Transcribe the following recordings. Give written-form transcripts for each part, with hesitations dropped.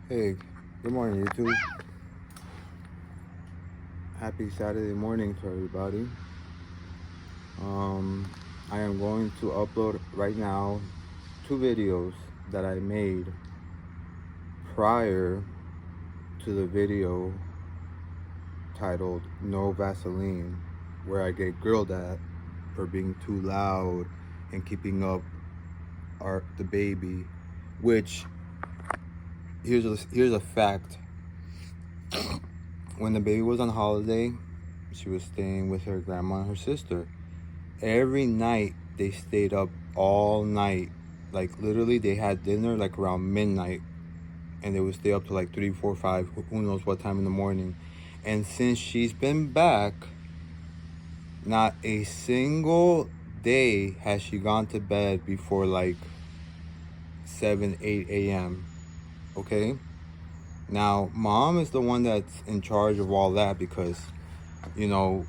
Hey, good morning, YouTube. Happy Saturday morning to everybody. Um, I am going to upload right now 2 videos that I made prior to the video titled No Vaseline, where I get grilled at for being too loud and keeping up the baby. Which here's a fact. When the baby was on holiday, she was staying with her grandma and her sister. Every night they stayed up all night. Like literally they had dinner like around midnight and they would stay up to like 3, 4, 5, who knows what time in the morning. And since she's been back, not a single day has she gone to bed before like 7, 8 a.m. Okay? Now, mom is the one that's in charge of all that because, you know,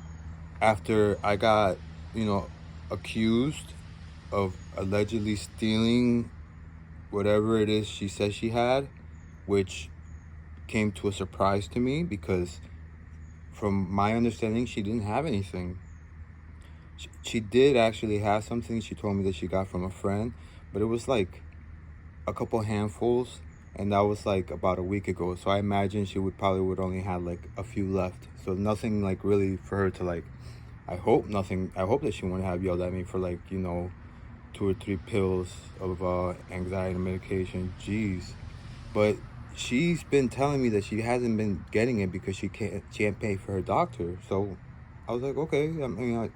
after I got, accused of allegedly stealing whatever it is she says she had, which came to a surprise to me because from my understanding, she didn't have anything. She did actually have something she told me that she got from a friend, but it was like a couple handfuls, and that was like about a week ago. So I imagine she would only have like a few left. So nothing like really for her to like. I hope nothing. I hope that she won't have yelled at me for like 2 or 3 pills of anxiety medication. Jeez. But she's been telling me that she hasn't been getting it because she can't pay for her doctor. So I was like, okay. I mean,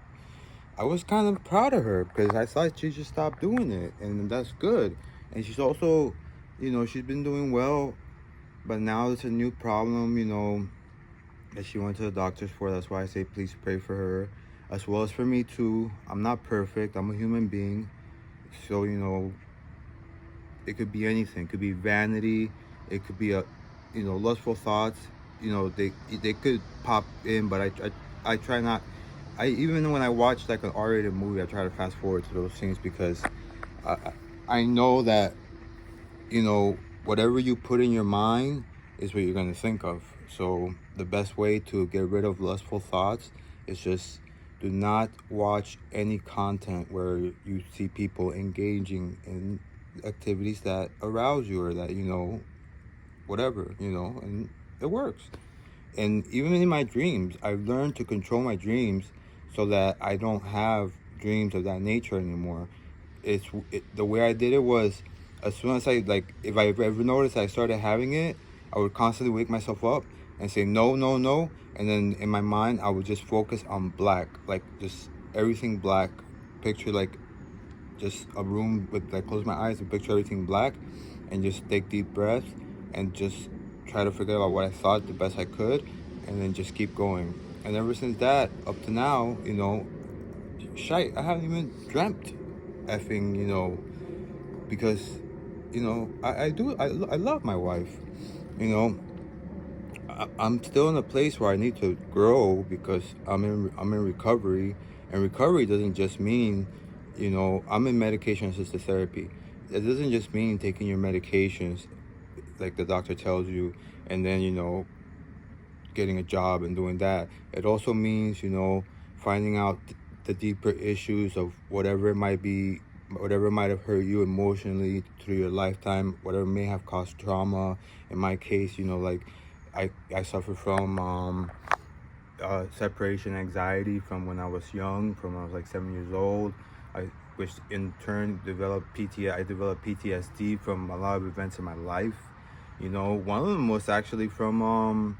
I was kind of proud of her because I thought she just stopped doing it, and that's good. And she's also, she's been doing well, but now it's a new problem, that she went to the doctors for. That's why I say please pray for her, as well as for me too. I'm not perfect. I'm a human being, so it could be anything. It could be vanity. It could be lustful thoughts. They could pop in, but I try not. I even when I watch like an R-rated movie, I try to fast forward to those things because I I know that whatever you put in your mind is what you're gonna think of. So the best way to get rid of lustful thoughts is just do not watch any content where you see people engaging in activities that arouse you or that whatever and it works. And even in my dreams, I've learned to control my dreams so that I don't have dreams of that nature anymore. The way I did it was, as soon as I like, if I ever noticed I started having it, I would constantly wake myself up and say no, no, no, and then in my mind I would just focus on black, like just everything black. Picture like just a room with like close my eyes and picture everything black, and just take deep breaths and just try to forget about what I thought the best I could, and then just keep going. And ever since that up to now, shite, I haven't even dreamt effing, because I love my wife. You know, I'm still in a place where I need to grow because I'm in recovery, and recovery doesn't just mean, I'm in medication assisted therapy. It doesn't just mean taking your medications like the doctor tells you, and then getting a job and doing that. It also means finding out the deeper issues of whatever it might be, whatever might have hurt you emotionally through your lifetime, whatever may have caused trauma. In my case, like I suffer from separation anxiety from when I was young, from when I was like 7 years old. Which in turn developed I developed PTSD from a lot of events in my life. One of them was actually from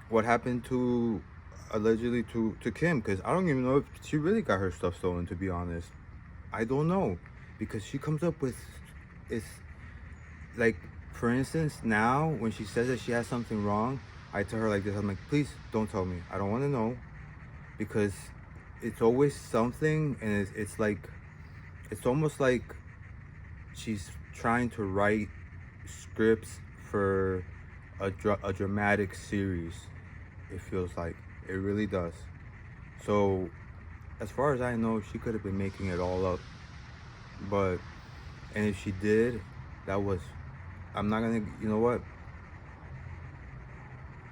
what happened to allegedly to Kim, because I don't even know if she really got her stuff stolen, to be honest. I don't know, because she comes up with it's like, for instance, now when she says that she has something wrong, I tell her like this. I'm like, please don't tell me. I don't want to know, because it's always something, and it's like it's almost like she's trying to write scripts for a dramatic series. It feels like it really does. So, as far as I know, she could have been making it all up. But, and if she did, that was, I'm not gonna, you know what?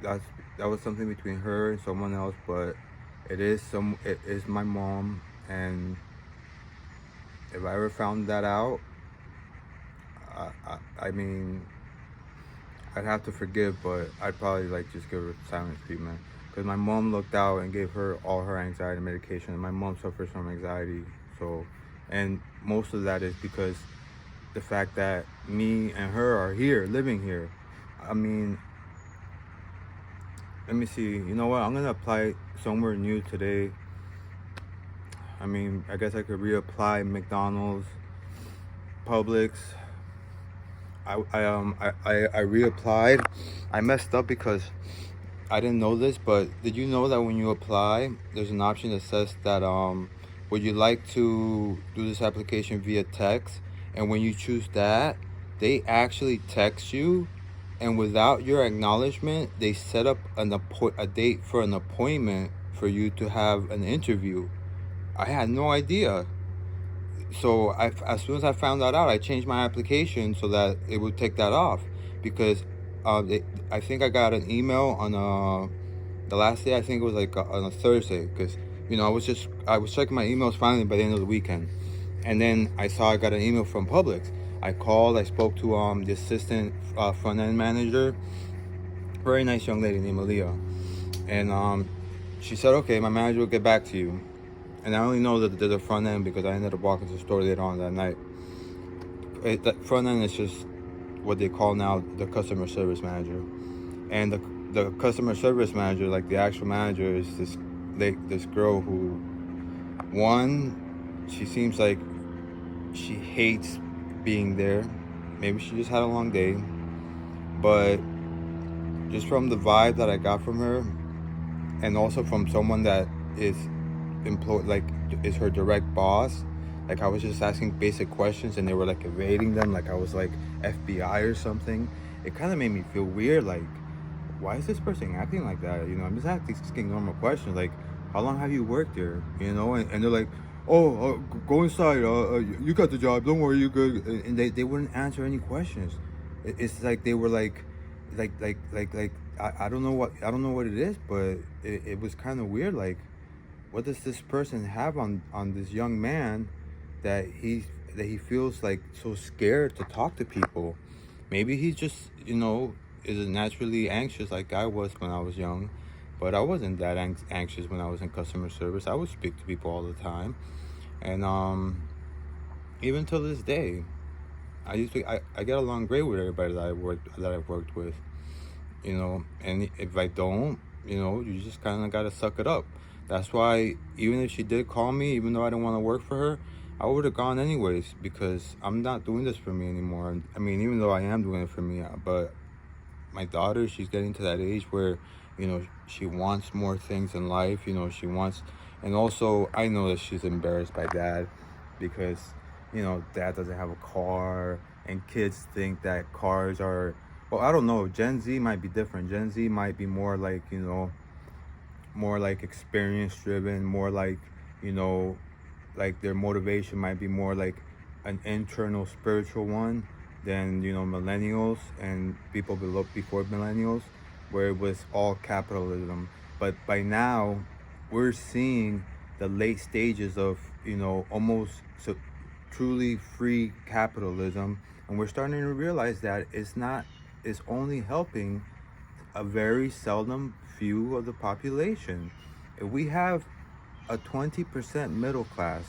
that's that was something between her and someone else, but it is my mom, and if I ever found that out, I mean, I'd have to forgive, but I'd probably like just give her silent treatment. Because my mom looked out and gave her all her anxiety medication, and my mom suffers from anxiety. So, and most of that is because the fact that me and her are here, living here. I mean, let me see. You know what? I'm gonna apply somewhere new today. I mean, I guess I could reapply McDonald's, Publix. I reapplied. I messed up because I didn't know this, but did you know that when you apply, there's an option that says that would you like to do this application via text? And when you choose that, they actually text you, and without your acknowledgement, they set up a date for an appointment for you to have an interview. I had no idea. So as soon as I found that out, I changed my application so that it would take that off, because I think I got an email on the last day. I think it was like on a Thursday, because I was checking my emails finally by the end of the weekend, and then I saw I got an email from Publix. I called. I spoke to the assistant front end manager, very nice young lady named Aaliyah, and she said, okay, my manager will get back to you. And I only know that there's a front end because I ended up walking to the store later on that night. That front end is just what they call now the customer service manager. And the customer service manager, like the actual manager, is this girl who, one, she seems like she hates being there. Maybe she just had a long day. But just from the vibe that I got from her, and also from someone that is employed, like is her direct boss, like I was just asking basic questions and they were like evading them like I was like FBI or something. It kind of made me feel weird, like why is this person acting like that? I'm just asking normal questions like how long have you worked there, and they're like, oh, go inside, you got the job, don't worry, you're good. And they wouldn't answer any questions. It's like they were like I don't know what it is, but it was kind of weird. Like, what does this person have on this young man that he feels like so scared to talk to people? Maybe he just is naturally anxious like I was when I was young, but I wasn't that anxious when I was in customer service. I would speak to people all the time, and even till this day, I get along great with everybody that I've worked with. And if I don't, you just kind of got to suck it up. That's why even if she did call me, even though I didn't want to work for her, I would have gone anyways, because I'm not doing this for me anymore. I mean, even though I am doing it for me, but my daughter, she's getting to that age where, she wants more things in life. She wants, and also I know that she's embarrassed by dad, because, dad doesn't have a car, and kids think that cars are, well, I don't know. Gen Z might be different. Gen Z might be more like, more like experience driven, more like, like their motivation might be more like an internal spiritual one than, millennials and people before millennials, where it was all capitalism. But by now, we're seeing the late stages of, almost truly free capitalism, and we're starting to realize that it's only helping a very seldom few of the population. If we have a 20% middle class,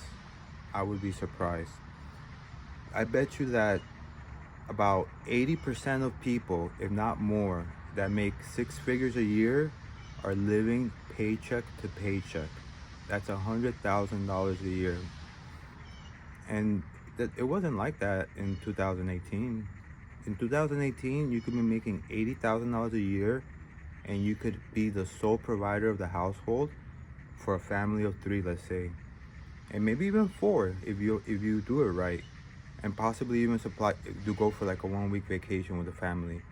I would be surprised. I bet you that about 80% of people, if not more, that make six figures a year are living paycheck to paycheck. That's $100,000 a year. And it wasn't like that in 2018. In 2018, you could be making $80,000 a year, and you could be the sole provider of the household for a family of three, let's say, and maybe even four if you do it right, and possibly even go for like a 1 week vacation with a family.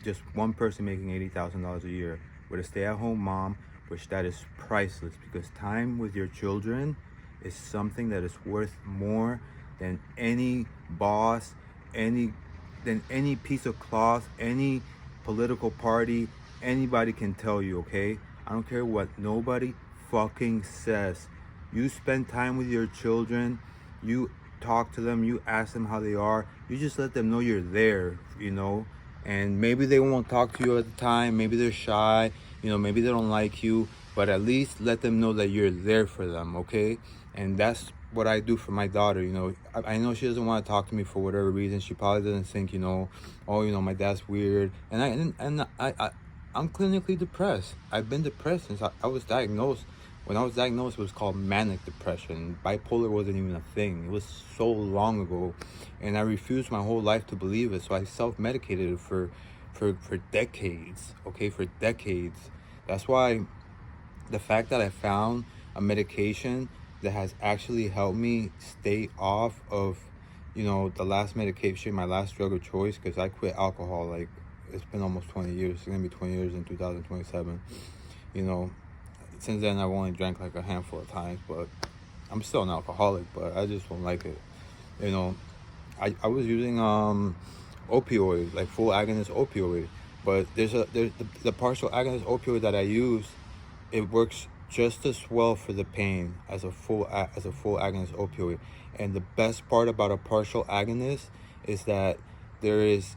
Just one person making $80,000 a year with a stay-at-home mom, which that is priceless, because time with your children is something that is worth more than any boss, than any piece of cloth, any political party, anybody can tell you, okay? I don't care what nobody fucking says. You spend time with your children, you talk to them, you ask them how they are, you just let them know you're there, you know? And maybe they won't talk to you at the time, maybe they're shy, you know, maybe they don't like you, but at least let them know that you're there for them, okay? And that's what I do for my daughter, you know. I know she doesn't want to talk to me for whatever reason. She probably doesn't think, you know, oh, you know, my dad's weird. I'm clinically depressed. I've been depressed since I was diagnosed. When I was diagnosed, it was called manic depression. Bipolar wasn't even a thing. It was so long ago, and I refused my whole life to believe it. So I self-medicated it for decades. Okay, for decades. That's why the fact that I found a medication that has actually helped me stay off of, you know, the last medication, my last drug of choice, because I quit alcohol. Like, it's been almost 20 years. It's gonna be 20 years in 2027. You know, since then I've only drank like a handful of times, but I'm still an alcoholic, but I just don't like it. You know, I was using opioid, like full agonist opioid, but there's the partial agonist opioid that I use. It works just as well for the pain as a full agonist opioid. And the best part about a partial agonist is that there is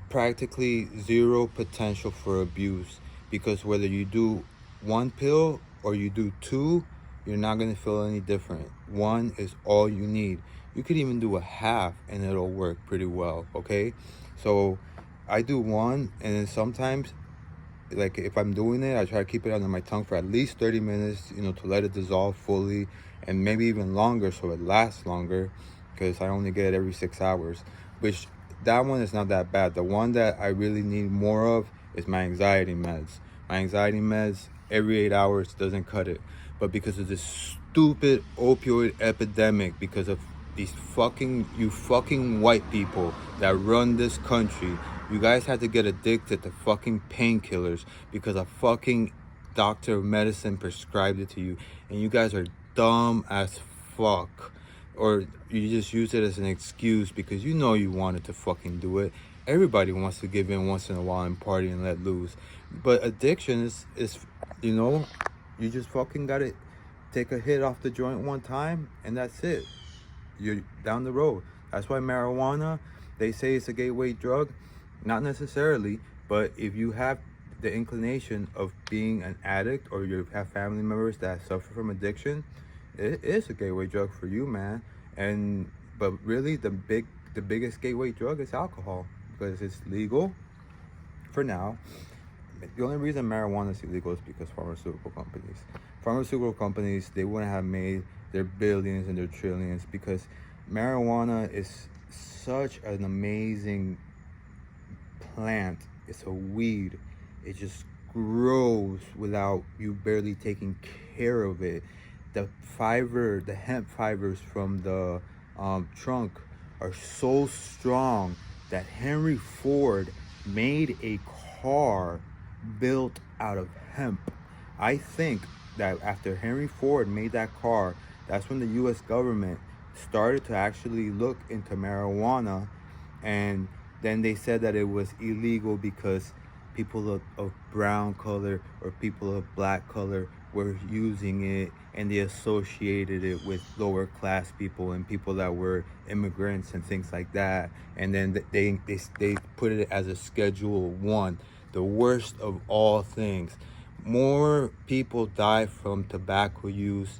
practically zero potential for abuse, because whether you do one pill or you do two, you're not going to feel any different. One is all you need. You could even do a half and it'll work pretty well, okay? So I do one, and then sometimes, like, if I'm doing it, I try to keep it under my tongue for at least 30 minutes, you know, to let it dissolve fully, and maybe even longer so it lasts longer, because I only get it every 6 hours, which that one is not that bad. The one that I really need more of is my anxiety meds. My anxiety meds every 8 hours doesn't cut it. But because of this stupid opioid epidemic, because of these fucking white people that run this country, you guys had to get addicted to fucking painkillers because a fucking doctor of medicine prescribed it to you, and you guys are dumb as fuck. Or you just use it as an excuse because you know you wanted to fucking do it. Everybody wants to give in once in a while and party and let loose. But addiction is you know, you just fucking gotta take a hit off the joint one time and that's it. You're down the road. That's why marijuana, they say it's a gateway drug. Not necessarily, but if you have the inclination of being an addict, or you have family members that suffer from addiction, it is a gateway drug for you, man. And but really, the biggest gateway drug is alcohol, because it's legal for now. The only reason marijuana is illegal is because pharmaceutical companies, they wouldn't have made their billions and their trillions, because marijuana is such an amazing plant. It's a weed. It just grows without you barely taking care of it. The hemp fibers from the trunk are so strong that Henry Ford made a car built out of hemp. I think that after Henry Ford made that car, that's when the U.S. government started to actually look into marijuana, and then they said that it was illegal because people of brown color or people of black color were using it, and they associated it with lower class people and people that were immigrants and things like that. And then they put it as a Schedule 1, the worst of all things. More people die from tobacco use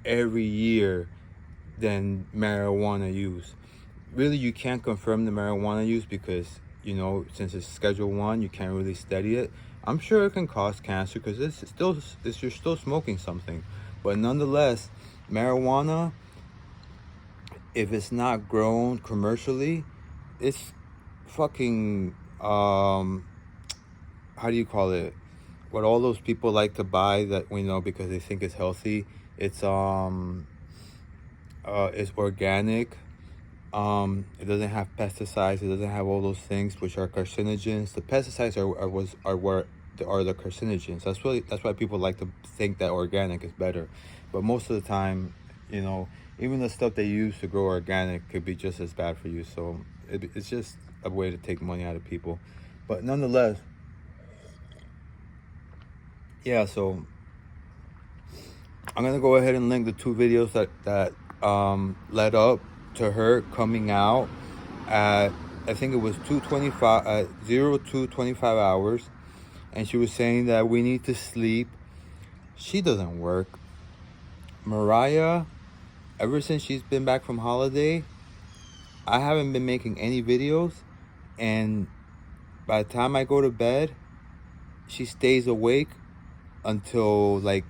every year than marijuana use. Really, you can't confirm the marijuana use because, you know, since it's Schedule 1, you can't really study it. I'm sure it can cause cancer because you're still smoking something. But nonetheless, marijuana, if it's not grown commercially, it's fucking how do you call it? What all those people like to buy that we know because they think it's healthy. It's organic. It doesn't have pesticides. It doesn't have all those things which are carcinogens. The pesticides are the carcinogens. That's why people like to think that organic is better, but most of the time, you know, even the stuff they use to grow organic could be just as bad for you. So it's just a way to take money out of people. But nonetheless, yeah, so I'm gonna go ahead and link the two videos that led up to her coming out at, I think it was 2:25 at 02:25 hours, and she was saying that we need to sleep. She doesn't work. Mariah, ever since she's been back from holiday, I haven't been making any videos, and by the time I go to bed, she stays awake until like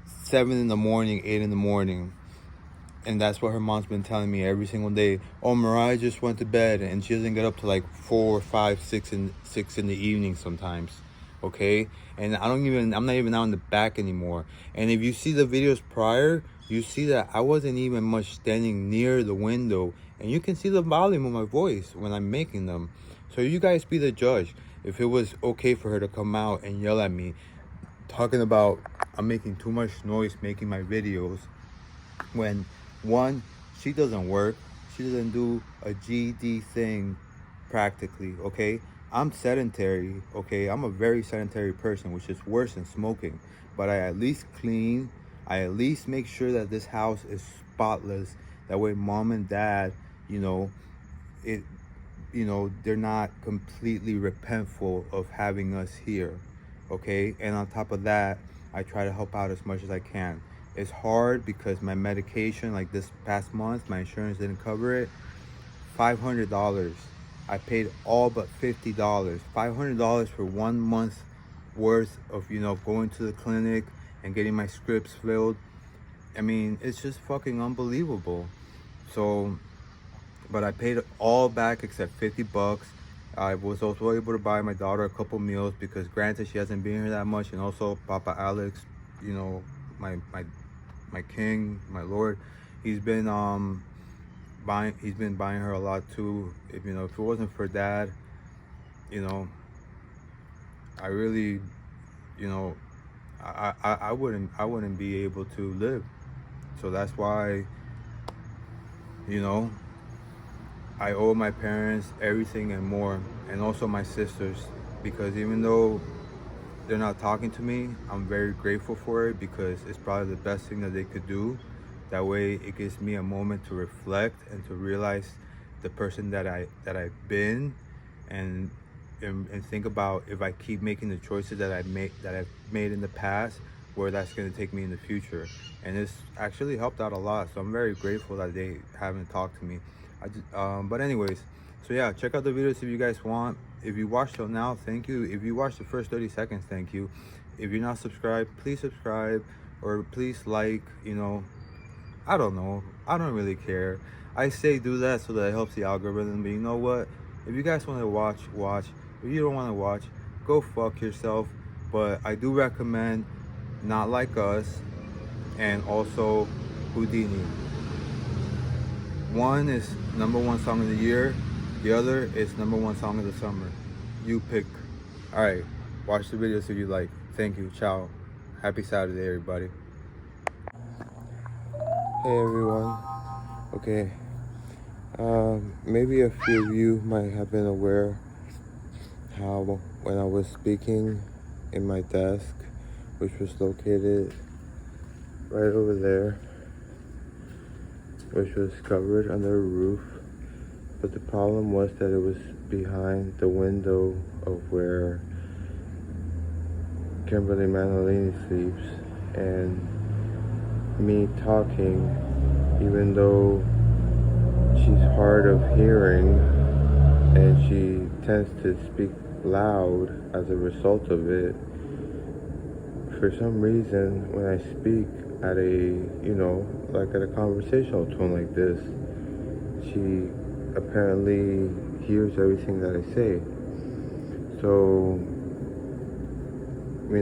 7 in the morning, 8 in the morning. And that's what her mom's been telling me every single day. Oh, Mariah just went to bed, and she doesn't get up to like 4, 5, 6 in the evening sometimes. Okay, and I'm not even out in the back anymore. And if you see the videos prior, you see that I wasn't even much standing near the window, and you can see the volume of my voice when I'm making them. So you guys be the judge if it was okay for her to come out and yell at me, talking about I'm making too much noise making my videos, when one, she doesn't work, she doesn't do a GD thing practically. Okay, I'm sedentary. Okay, I'm a very sedentary person, which is worse than smoking, but I at least clean. I at least make sure that this house is spotless, that way mom and dad, you know, it they're not completely repentful of having us here. Okay, and on top of that, I try to help out as much as I can. It's hard because my medication, like this past month, my insurance didn't cover it. $500. I paid all but $50. $500 for 1 month worth of going to the clinic and getting my scripts filled. I mean, it's just fucking unbelievable. So, but I paid it all back except $50. I was also able to buy my daughter a couple meals because, granted, she hasn't been here that much, and also Papa Alex, my king, my lord, he's been buying her a lot too. If it wasn't for dad, you know, I really, you know, I wouldn't be able to live. So that's why, you know, I owe my parents everything and more, and also my sisters, because even though they're not talking to me, I'm very grateful for it, because it's probably the best thing that they could do. That way it gives me a moment to reflect and to realize the person that I've been, and think about, if I keep making the choices that I've made in the past, where that's going to take me in the future. And it's actually helped out a lot, so I'm very grateful that they haven't talked to me. But anyways, so yeah, check out the videos if you guys want. If you watched till now, thank you. If you watched the first 30 seconds, thank you. If you're not subscribed, please subscribe, or please like. I don't know, I don't really care. I say do that so that it helps the algorithm, but you know what, if you guys want to watch, if you don't want to watch, go fuck yourself. But I do recommend Not Like Us and also Houdini. One is #1 song of the year, the other is #1 song of the summer. You pick. Alright, watch the videos if you like. Thank you. Ciao. Happy Saturday, everybody. Hey everyone. Okay. Maybe a few of you might have been aware how when I was speaking in my desk, which was located right over there, which was covered under a roof, but the problem was that it was behind the window of where Kimberly Manolini sleeps, and me talking, even though she's hard of hearing and she tends to speak loud as a result of it, for some reason when I speak at at a conversational tone like this, she apparently hears everything that I say. So, we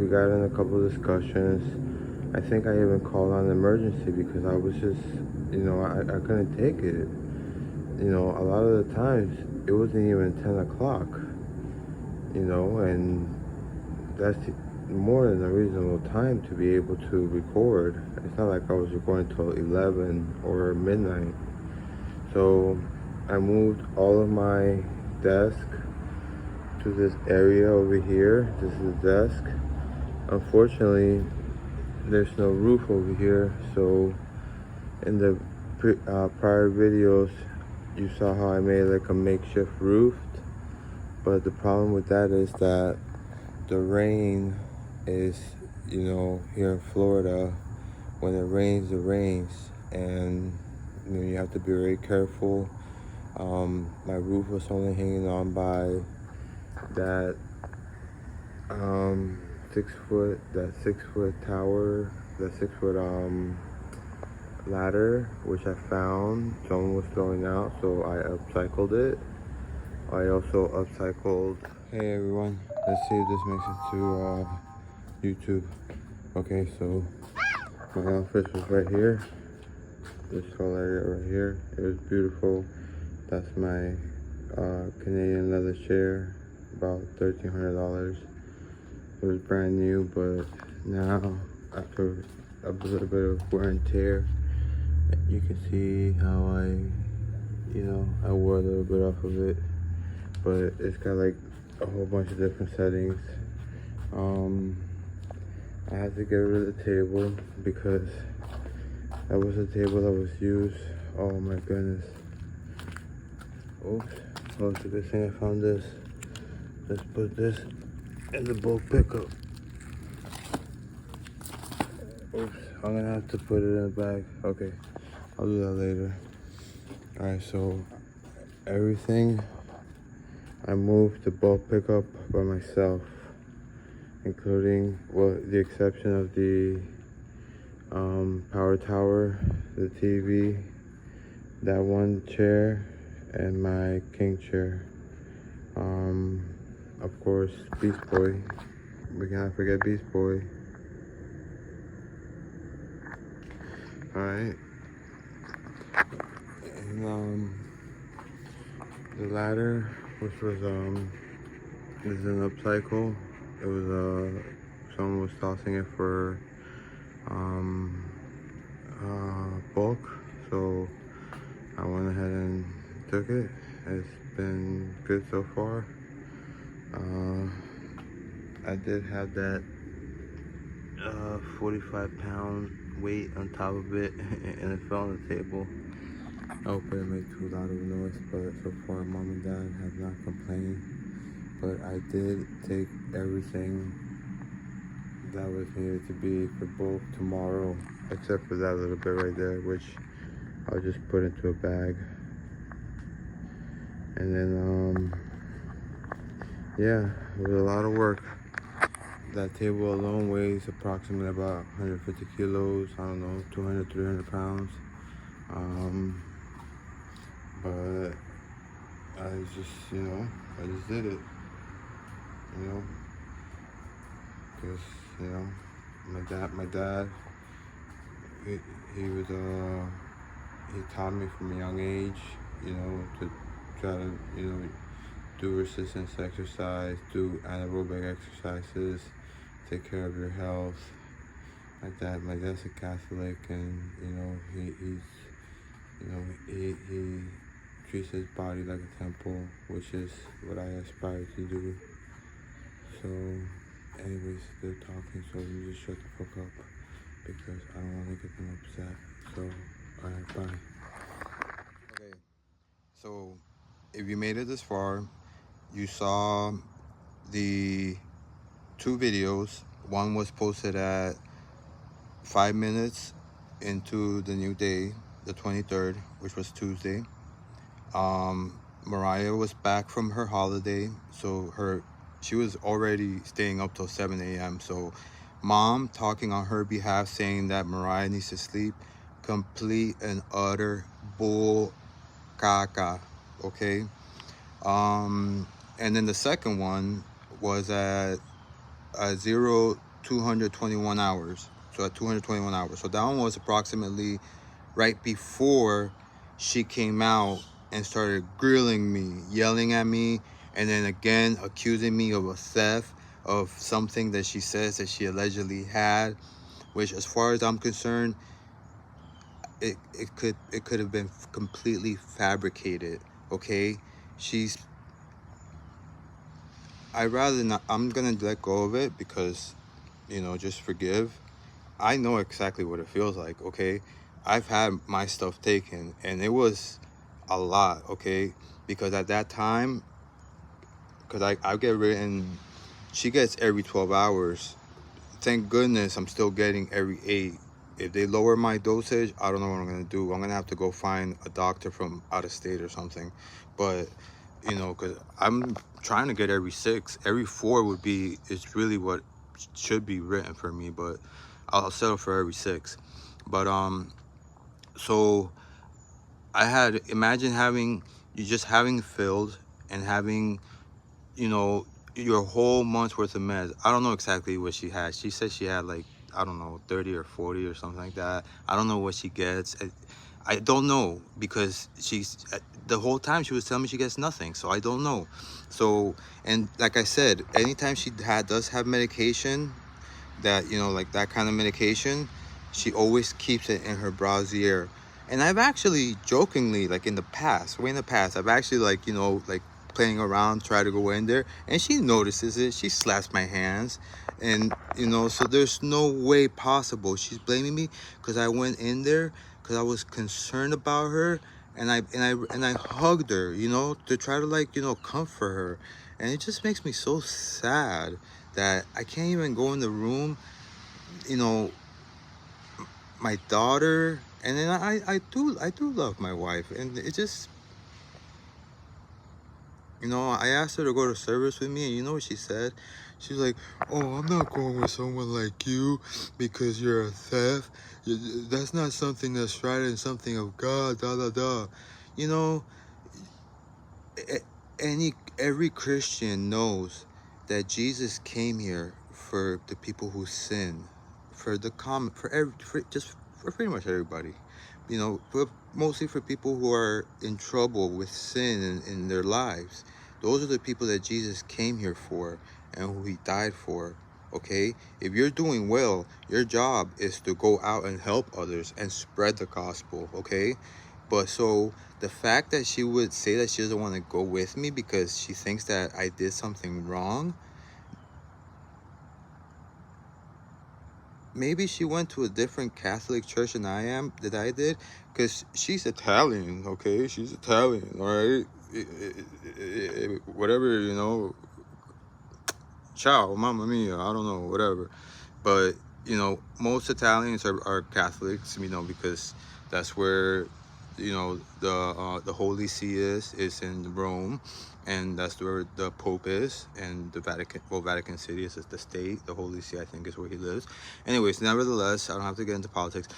got in a couple of discussions. I think I even called on emergency because I was just, I couldn't take it. A lot of the times it wasn't even 10 o'clock, and that's more than a reasonable time to be able to record. It's not like I was recording till 11 or midnight. So I moved all of my desk to this area over here. This is the desk. Unfortunately, there's no roof over here, so in the prior videos you saw how I made like a makeshift roof, but the problem with that is that the rain is, you know, here in Florida, when it rains, it rains, and you know, you have to be very careful. My roof was only hanging on by that 6 foot tower, that 6 foot ladder, which I found someone was throwing out, so I upcycled it. I also upcycled. Hey everyone, let's see if this makes it to YouTube. Okay, so my office was right here. This whole area right here. It was beautiful. That's my Canadian leather chair, about $1,300. It was brand new, but now after a little bit of wear and tear, you can see how I wore a little bit off of it. But it's got like a whole bunch of different settings. I had to get rid of the table because that was a table that was used. Oh my goodness. Oops. Oh, it's a good thing I found this. Let's put this in the bulk pickup. Oops. I'm gonna have to put it in a bag. Okay. I'll do that later. Alright, so everything I moved to bulk pickup by myself, including, well, the exception of the power tower, the TV, that one chair, and my king chair. Of course, Beast Boy. We cannot forget Beast Boy. Alright. And the ladder, which was is an upcycle. It was someone was tossing it for bulk, so I went ahead and took it. It's been good so far. I did have that 45-pound weight on top of it, and it fell on the table. I hope it didn't make too loud of a noise, but so far mom and dad have not complained. But I did take everything that was needed to be for bulk tomorrow, except for that little bit right there, which I'll just put into a bag. And then yeah, it was a lot of work. That table alone weighs approximately about 150 kilos, I don't know, 200, 300 pounds. But I just, I just did it, because, my dad, he taught me from a young age, to try to, do resistance exercise, do anaerobic exercises, take care of your health. My dad's a Catholic, and he treats his body like a temple, which is what I aspire to do. So, anyways, they're talking, so let me just shut the fuck up because I don't want to get them upset. So, alright, bye. Okay, so if you made it this far, you saw the 2 videos. One was posted at 5 minutes into the new day, the 23rd, which was Tuesday. Mariah was back from her holiday, so she was already staying up till 7 a.m. So mom talking on her behalf, saying that Mariah needs to sleep, complete and utter bull caca, okay? And then the second one was at 221 hours. So at 221 hours. So that one was approximately right before she came out and started grilling me, yelling at me, and then again accusing me of a theft of something that she says that she allegedly had, which, as far as I'm concerned, it could have been completely fabricated. Okay, I'd rather not. I'm gonna let go of it because just forgive. I know exactly what it feels like, okay? I've had my stuff taken, and it was a lot, okay? Because at that time, because I get written, she gets every 12 hours. Thank goodness I'm still getting every 8. If they lower my dosage, I don't know what I'm going to do. I'm going to have to go find a doctor from out of state or something. But, because I'm trying to get every 6. Every 4 is really what should be written for me, but I'll settle for every 6. But, so imagine having filled and having, you know, your whole month's worth of meds. I don't know exactly what she had. She said she had like, I don't know, 30 or 40 or something like that. I don't know what she gets. I don't know, because the whole time she was telling me she gets nothing. So I don't know. So, and like I said, anytime she does have medication, that, like that kind of medication, she always keeps it in her brassiere. And I've actually jokingly, like way in the past, I've actually like playing around, try to go in there, and she notices it. She slaps my hands, and so there's no way possible she's blaming me because I went in there because I was concerned about her, and I hugged her, to try to comfort her. And it just makes me so sad that I can't even go in the room, you know, my daughter, and then I do love my wife, and it just, I asked her to go to service with me, and you know what she said? She's like, "Oh, I'm not going with someone like you because you're a theft. That's not something that's right and something of God, da da da." You know, every Christian knows that Jesus came here for the people who sin, for the common, for pretty much everybody, but mostly for people who are in trouble with sin in their lives. Those are the people that Jesus came here for and who he died for. Okay, if you're doing well, your job is to go out and help others and spread the gospel. Okay, but so the fact that she would say that she doesn't want to go with me because she thinks that I did something wrong, maybe she went to a different Catholic church that I did, because she's Italian, okay? She's Italian, all right? Whatever, ciao, mamma mia, I don't know, whatever. But, most Italians are Catholics, because that's where, the Holy See is in Rome, and that's where the Pope is, and the Vatican City is the state. The Holy See, I think, is where he lives. Anyways, nevertheless, I don't have to get into politics.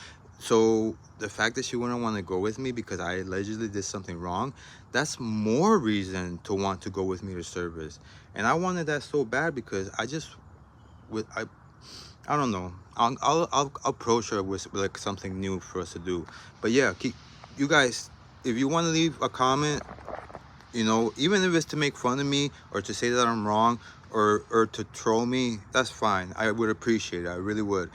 So the fact that she wouldn't want to go with me because I allegedly did something wrong, that's more reason to want to go with me to service. And I wanted that so bad because I don't know. I'll approach her with like something new for us to do. But yeah, you guys, if you want to leave a comment, even if it's to make fun of me or to say that I'm wrong or to troll me, that's fine. I would appreciate it. I really would.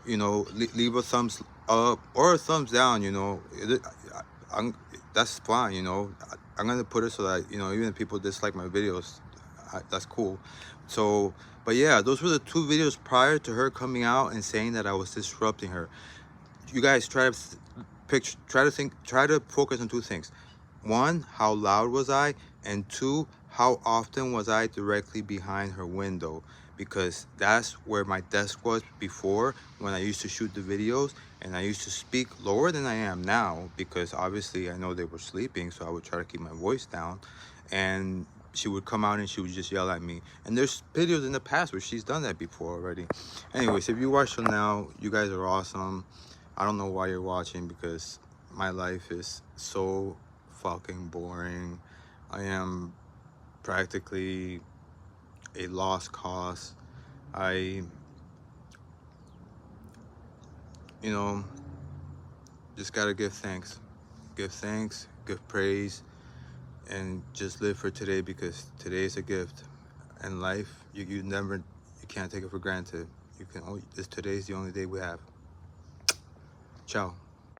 Leave a thumbs up or a thumbs down. I'm, that's fine. I'm gonna put it so that even if people dislike my videos, that's cool. So, but yeah, those were the 2 videos prior to her coming out and saying that I was disrupting her. You guys try to focus on 2 things. 1, how loud was I? And 2, how often was I directly behind her window? Because that's where my desk was before, when I used to shoot the videos, and I used to speak lower than I am now, because obviously I know they were sleeping, so I would try to keep my voice down. And she would come out and she would just yell at me. And there's videos in the past where she's done that before already. Anyways, if you watch till now, you guys are awesome. I don't know why you're watching, because my life is so fucking boring. I am practically a lost cause. I, just gotta give thanks. Give thanks, give praise, and just live for today, because today is a gift. And life, you can't take it for granted. Today's the only day we have. Ciao.